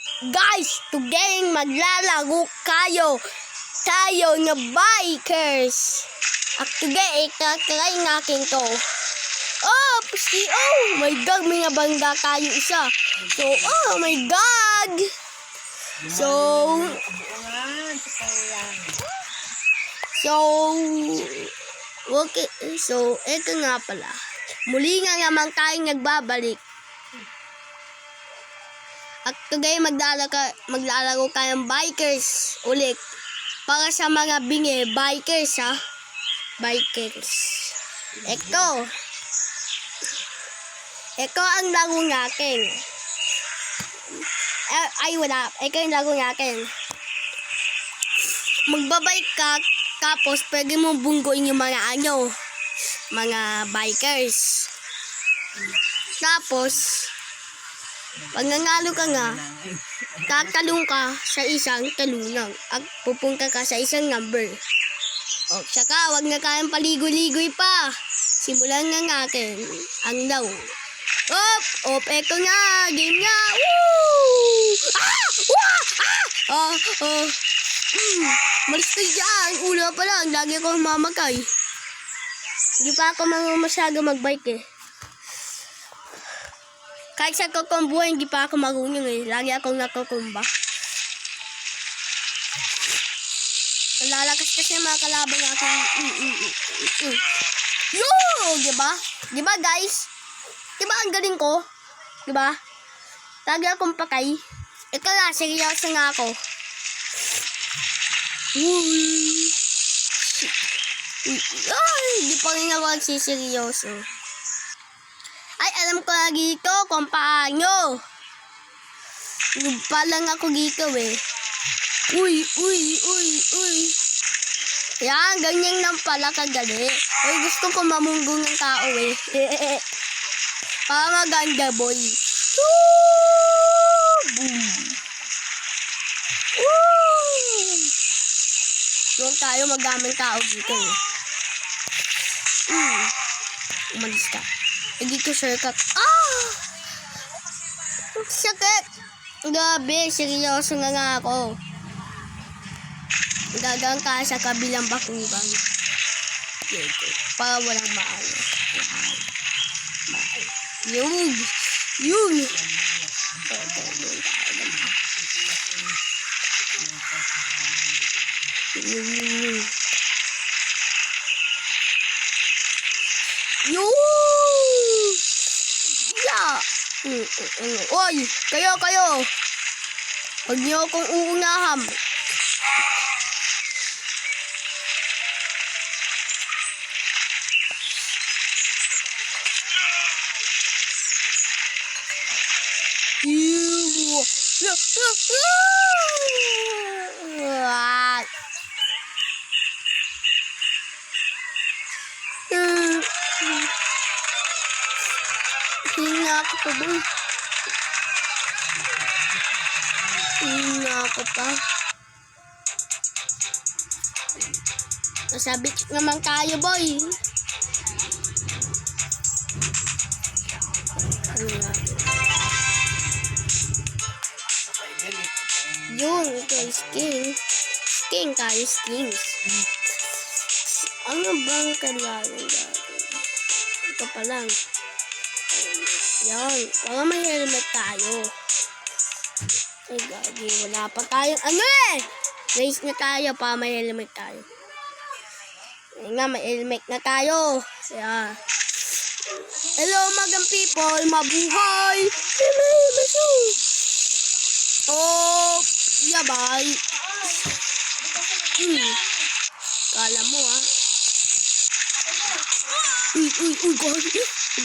Guys, today maglalaro tayo ng bikers. At today, itatry natin to. Oh my god, may nabangga tayo isa. So, oh my god. Okay. So, eto nga pala. Muli nga naman tayo nagbabalik. At today, maglalaro tayong bikers ulit. Para sa mga bingi, bikers ha. Bikers. Ito ang laro natin. Wala. Ito yung laro natin. Magbabike ka, tapos pwede mo bungguin yung mga bikers. Tapos, pag nanalo ka nga, tatalong ka sa isang talunang at pupunta ka sa isang number. O, saka, wag na kayong paligoy-ligoy pa. Simulan na natin ang laro. Eto na, game na. Woo! Malis kayo dyan. Una pa lang, lagi akong mamakay. Hindi pa ako masyado magbike eh. Kahit sa kukumbuhan, hindi pa ako marunong eh. Lagi akong nakukumba. Lalakas kasi mga kalaban natin. Diba? Diba guys? Diba ang galing ko? Diba? Lagi akong pakay. Ito na, seryoso nga ako. Hindi pa rin ako nagsiseryoso. Ay, alam ko na dito kung paano. Nagpa lang ako dito eh. Uy. Yan, ganyan lang pala kagali. Ay, gusto ko mamunggo ng tao eh. Para maganda boy. Boom. Doon tayo magaming tao dito eh. Umalis ka. Dito shortcut. Sakit! Gabi, seryoso nga ako. Gagang ka sa kabilang bakugan. Dito. Para walang maano. Yun. Oy, kayo. Huwag niyo akong uunahan. Hinga ako pa boy. Hinga ako pa. Nasabit naman tayo boy. Yun, ito ay skin. Skins. Ano bang kailangan natin? Ito pa lang. Yan, para may helmet tayo. Ay, gagi, wala pa tayong race na tayo para may helmet tayo. Ay nga, may helmet na tayo. Yan. Hello, magang people, mabuhay! Yabay. Kala mo gagi.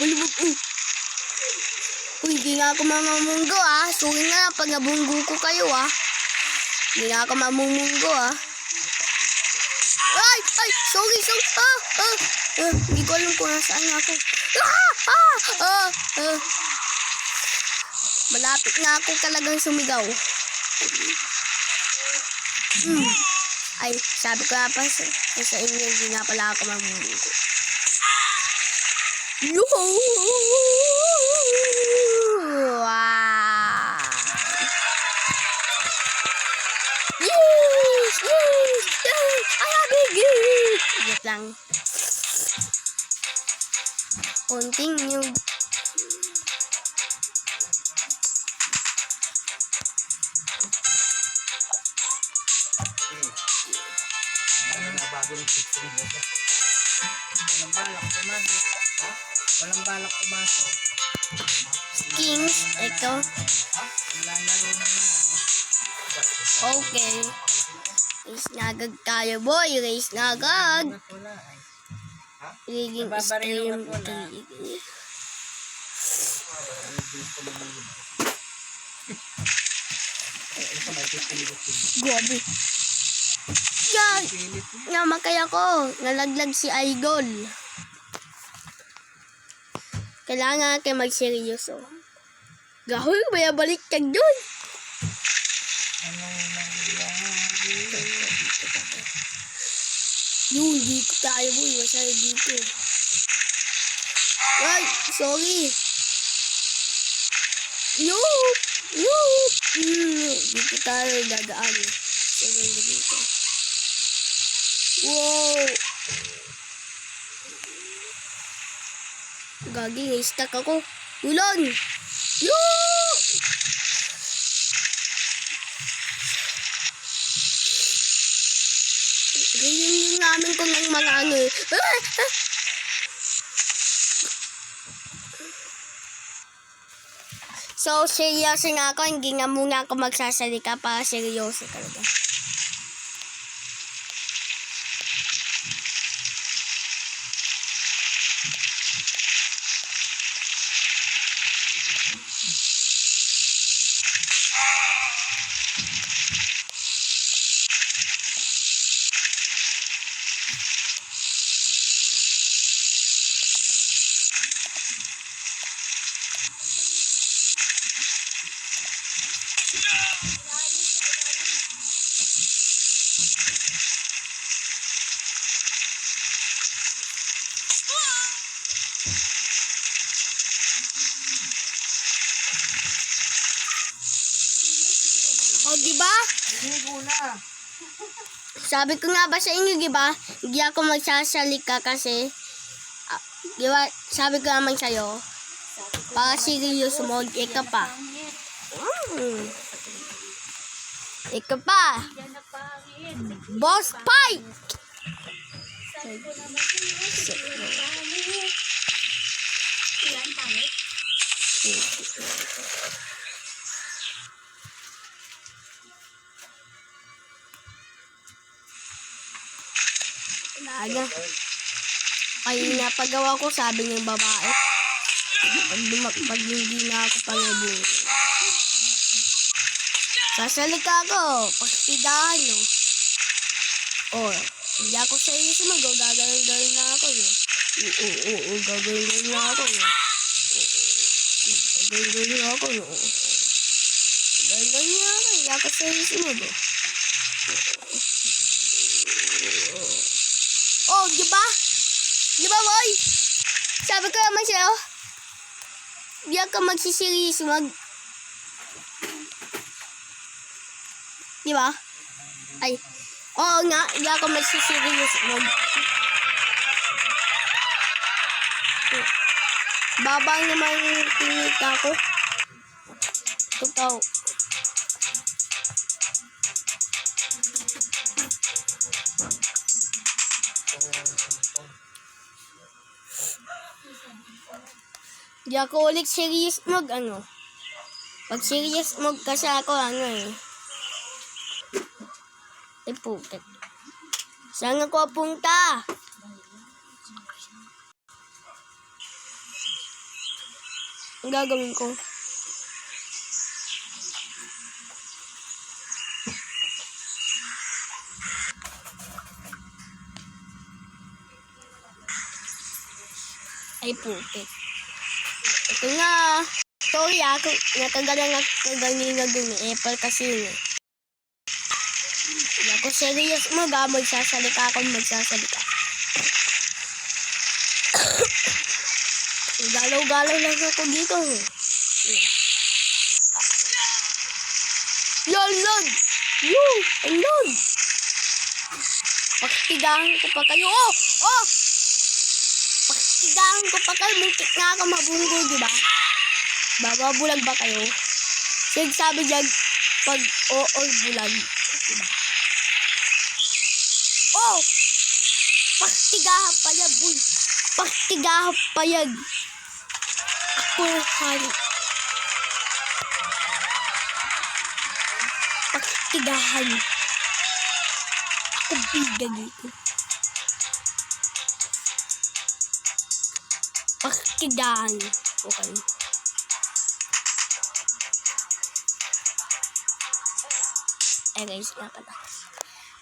Balibog. Hindi nga ako mamamunggo Sorry nga pag nabunggo ko kayo Hindi nga ako mamamunggo Ay, sorry. Hindi ko alam kung nasaan ako. Malapit na ako talagang sumigaw. Ay, sabi ko nga pa sa inyo, hindi nga pala ako mamamunggo. lang. Continue. Bagong picture mo ba? Walang balak pumasok. Ha? Walang balak pumasok. Kings, ito. Lalaro na lang. Okay. Race na agad tayo, boy. Race na agad. Wala ay. Rigging Nababaril stream at wala. 3. Grabe. Yan! Namakay ako. Nalaglag si Idol. Kailangan kayo magseryoso. Gahoy, may balik ka dun. Anong nangyayari? Yun, dito tayo, boy. Masaya dito. Ay, sorry. Yup! Yup! Dito tayo dadaan. Sorry, dito. Wow! Gagi, na-stuck ako. Ulan! Yup! Ganyan yung namin kung ng mga ano eh. So, seryoso nga ako. Hindi nga muna ako magsasalika para seryoso talaga. O, diba? Ligo na. Sabi ko nga ba sa inyo, diba? Hindi ako magsasalika kasi, diba, sabi ko naman sa'yo, para seryoso mo, ika pa. Ika pa. Boss fight! Aga. Kaya napagawa ko, sabi ng babae. Pag hindi na ako pangabing. Sasalika ako. Pagpidahan, no. O, hindi ako sa iyo sumagaw. Gagawin na ako, no. Oo, gagawin na ako, no. Gagawin na ako, no. Gagawin na ako. Hindi ako sa iyo sumagaw. Oh, di ba? Di ba, boy? Sabi ko naman sa'yo, di ako magsiserious Di ba? Ay, oo nga, di ako magsiserious Babang naman tinita ko. Totoo. Di ako ulit serious ano. Pag serious kasi ako, Ay, putik. Saan ako punta? Ang gagawin ko? Ay, putik. Ito nga. Sorry ako. Natagalan ako kanina dun Apple kasi yun. Hindi ako serious magsasalika ako magsasalika. Galaw-galaw lang ako dito. Yan, Lord! Ang Lord! Paktigahan ko pa kayo. Oh! Oh! Paktigahan ko pa kayo. Muntik na ako mabunggo, di ba? Bababulag ba kayo? Sabi dyan, pag oo bulag. Diba? Oh! Paktigahan pa yan, boy. Paktigahan pa yan. Ako hari. Paktigahan. Ako bigan dito. Paktigahan. Okay. Eh guys, nakata.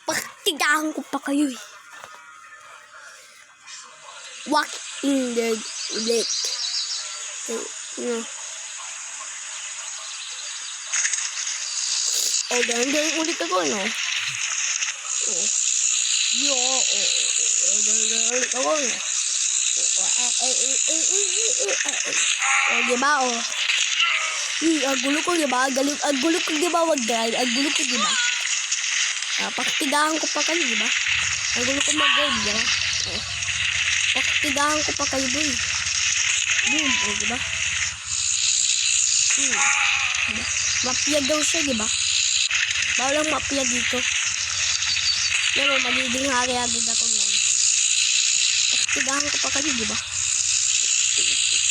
Paktigahan ko pa kayo eh. Walk in the lake. No. Oh, ganun ulit ako, no? Oh. Yo, ganun ulit ako, no? Oh, diba, oh? Ang gulo ko, diba? Ang gulo ko, diba? Wag dahil. Ang gulo ko, diba? Paktigahan ko pa kayo, diba? Ang gulo ko mag-guard, diba? Oh. Paktigahan ko pa kayo, boy. Boom, oh, diba? Diba? Mapia daw siya, diba? Bawal lang mapia dito. Pero magiging hari agad ako yan. Paktigahan ko pa kayo, diba?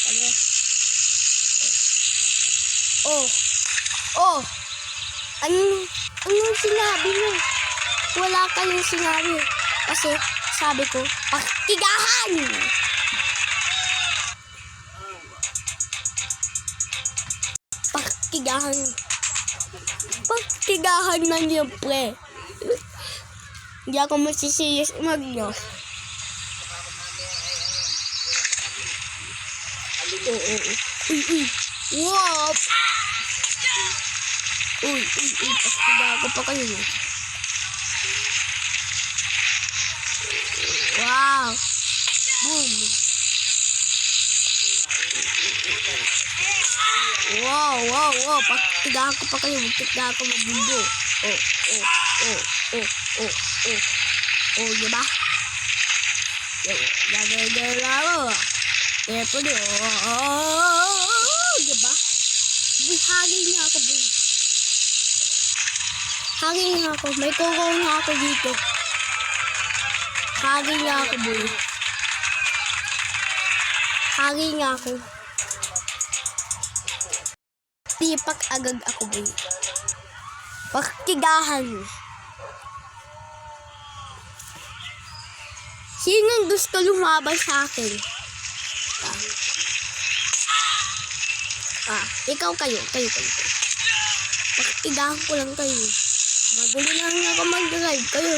Kaya. Oh. Oh. Anong sinabi mo? Wala kayong sinabi. Kasi sabi ko, paktigahan! Paktigahan. Paktigahan na niyo, pre. Hindi ako masisiyas mag-no. Oo. Uy. Wow! Uy. Paktigahan ko pa kayo. Wow! Boom! Wow! Paktigahan ko pa kayo. Paktigahan ko magbumbo. Oh, diba? Gagagalaw. Eto di. Diba? Boy, hagil niya ako, boy. Hagil niya ako. May kukaw na ako dito. Hagil niya ako, boy. Hagil niya ako. Tipak agad ako, boy. Paktigahan. Sinong gusto lumaban sa akin? Ikaw kayo. Paktigahan ko lang kayo. Magulo lang ako mag-drive kayo.